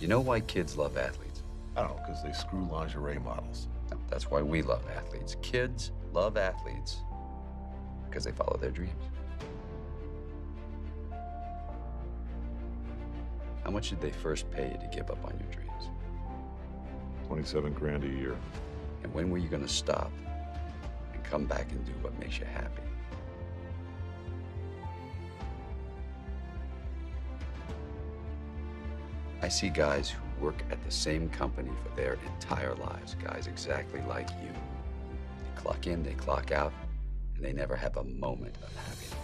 You know why kids love athletes? I don't know, because they screw lingerie models. No, that's why we love athletes. Kids love athletes because they follow their dreams. How much did they first pay you to give up on your dreams? 27 grand a year. And when were you going to stop and come back and do what makes you happy? I see guys who work at the same company for their entire lives, guys exactly like you. They clock in, they clock out, and they never have a moment of happiness.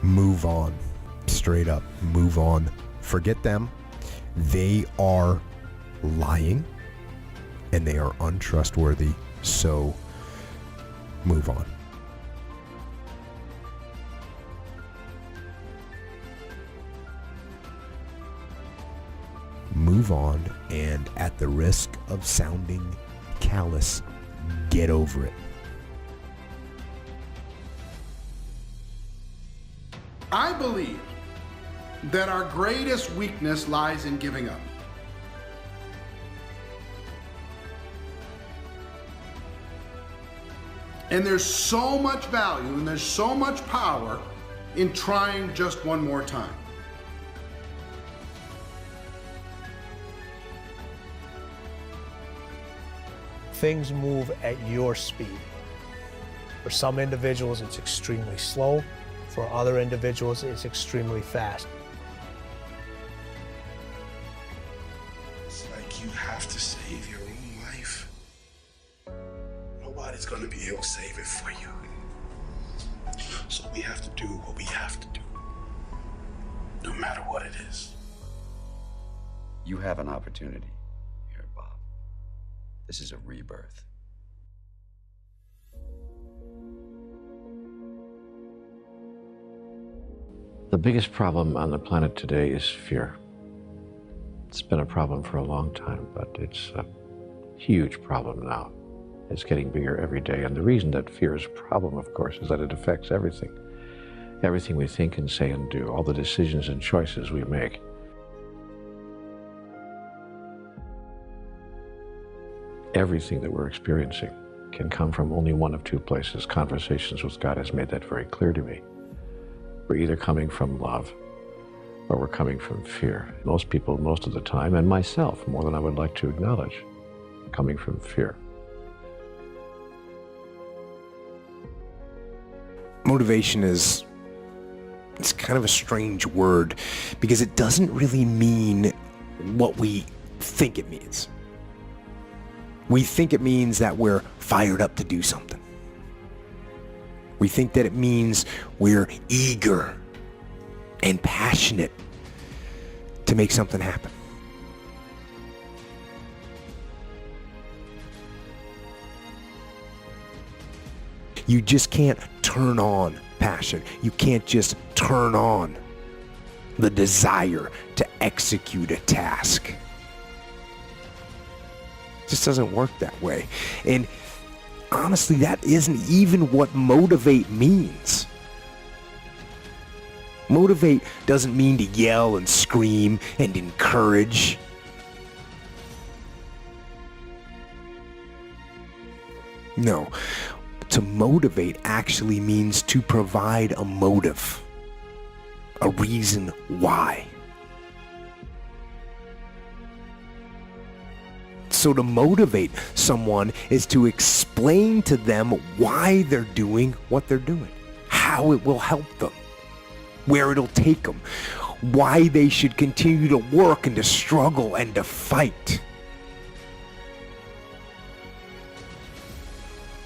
Move on. Straight up, move on. Forget them. They are lying and they are untrustworthy. So move on. Move on, and at the risk of sounding callous, get over it. I believe that our greatest weakness lies in giving up. And there's so much value and there's so much power in trying just one more time. Things move at your speed. For some individuals, it's extremely slow. For other individuals, it's extremely fast. It's like you have to save your own life. Nobody's gonna be able to save it for you. So we have to do what we have to do, no matter what it is. You have an opportunity here, Bob. This is a rebirth. The biggest problem on the planet today is fear. It's been a problem for a long time, but it's a huge problem now. It's getting bigger every day. And the reason that fear is a problem, of course, is that it affects everything. Everything we think and say and do, all the decisions and choices we make. Everything that we're experiencing can come from only one of two places. Conversations with God has made that very clear to me. We're either coming from love or we're coming from fear. Most people, most of the time, and myself, more than I would like to acknowledge, coming from fear. Motivation it's kind of a strange word because it doesn't really mean what we think it means. We think it means that we're fired up to do something. We think that it means we're eager and passionate to make something happen. You just can't turn on passion. You can't just turn on the desire to execute a task. It just doesn't work that way. And honestly, that isn't even what motivate means. Motivate doesn't mean to yell and scream and encourage. No, to motivate actually means to provide a motive, a reason why. So to motivate someone is to explain to them why they're doing what they're doing, how it will help them, where it'll take them, why they should continue to work and to struggle and to fight.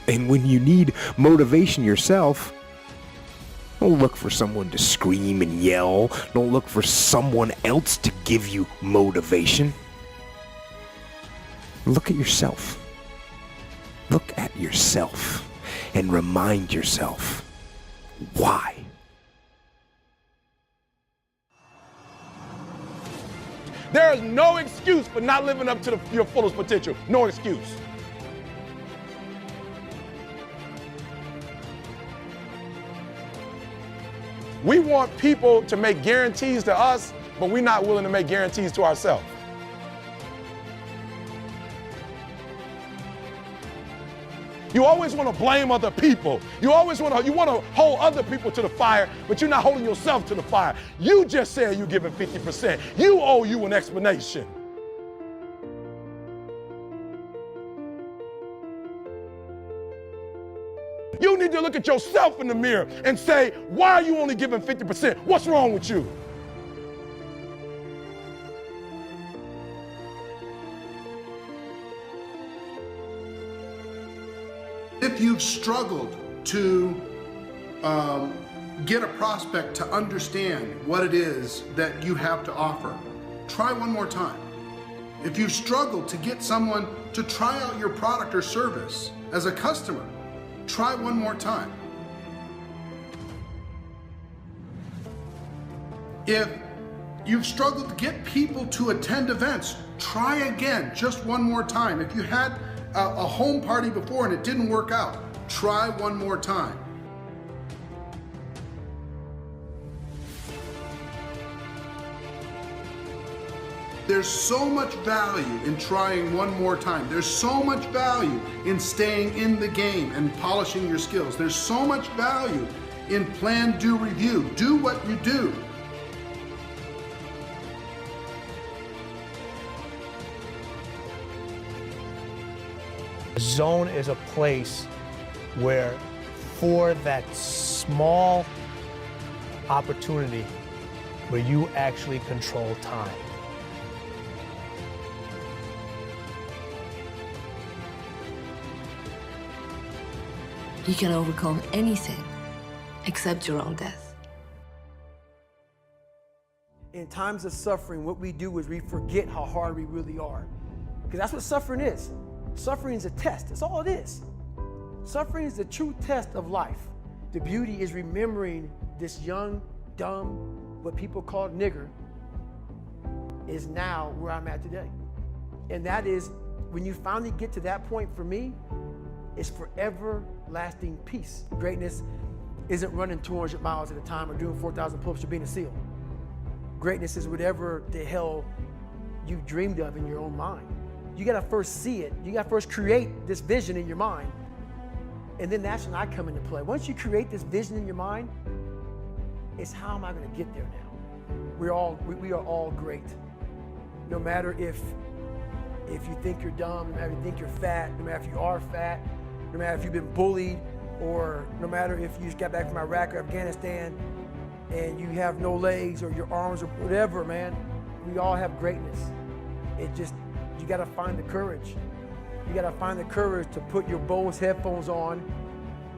And when you need motivation yourself, don't look for someone to scream and yell. Don't look for someone else to give you motivation. Look at yourself. Look at yourself and remind yourself why. There is no excuse for not living up to your fullest potential. No excuse. We want people to make guarantees to us, but we're not willing to make guarantees to ourselves. You always want to blame other people. You want to hold other people to the fire, but you're not holding yourself to the fire. You just said you're giving 50%. You owe you an explanation. You need to look at yourself in the mirror and say, why are you only giving 50%? What's wrong with you? If you've struggled to get a prospect to understand what it is that you have to offer, try one more time. If you've struggled to get someone to try out your product or service as a customer, try one more time. If you've struggled to get people to attend events, try again, just one more time. If you had a home party before and it didn't work out, try one more time. There's so much value in trying one more time. There's so much value in staying in the game and polishing your skills. There's so much value in plan, do, review. Do what you do. Zone is a place where, for that small opportunity, where you actually control time. You can overcome anything except your own death. In times of suffering, what we do is we forget how hard we really are. Because that's what suffering is. Suffering is a test. That's all it is. Suffering is the true test of life. The beauty is remembering this young, dumb, what people call nigger, is now where I'm at today. And that is, when you finally get to that point, for me, it's forever lasting peace. Greatness isn't running 200 miles at a time or doing 4,000 pull-ups or being a SEAL. Greatness is whatever the hell you dreamed of in your own mind. You gotta first see it. You gotta first create this vision in your mind. And then that's when I come into play. Once you create this vision in your mind, it's how am I gonna get there now? We are all great. No matter if you think you're dumb, no matter if you think you're fat, no matter if you are fat, no matter if you've been bullied, or no matter if you just got back from Iraq or Afghanistan and you have no legs or your arms or whatever, man, we all have greatness. It just, you gotta find the courage. You gotta find the courage to put your Bose headphones on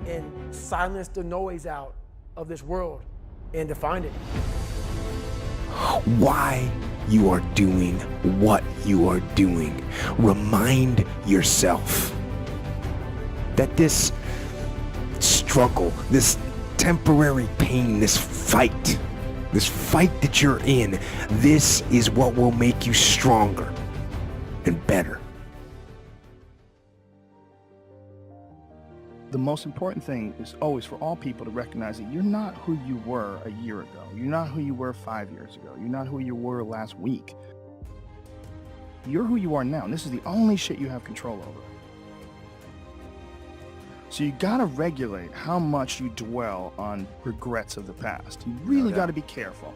and silence the noise out of this world and to find it. Why you are doing what you are doing. Remind yourself that this struggle, this temporary pain, this fight that you're in, this is what will make you stronger and better. The most important thing is always for all people to recognize that you're not who you were a year ago. You're not who you were 5 years ago. You're not who you were last week. You're who you are now, and this is the only shit you have control over. So you gotta regulate how much you dwell on regrets of the past. You really gotta be careful.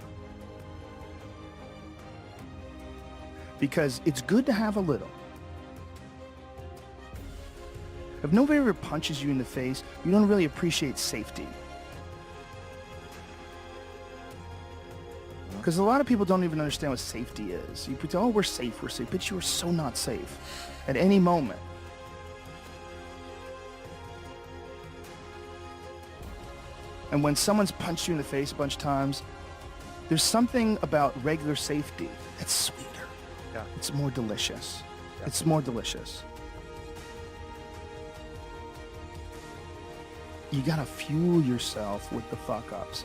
Because it's good to have a little. If nobody ever punches you in the face, you don't really appreciate safety. Because a lot of people don't even understand what safety is. You pretend, oh, we're safe, but you are so not safe at any moment. And when someone's punched you in the face a bunch of times, there's something about regular safety that's sweeter. Yeah. It's more delicious. Yeah. It's more delicious. You gotta fuel yourself with the fuck-ups.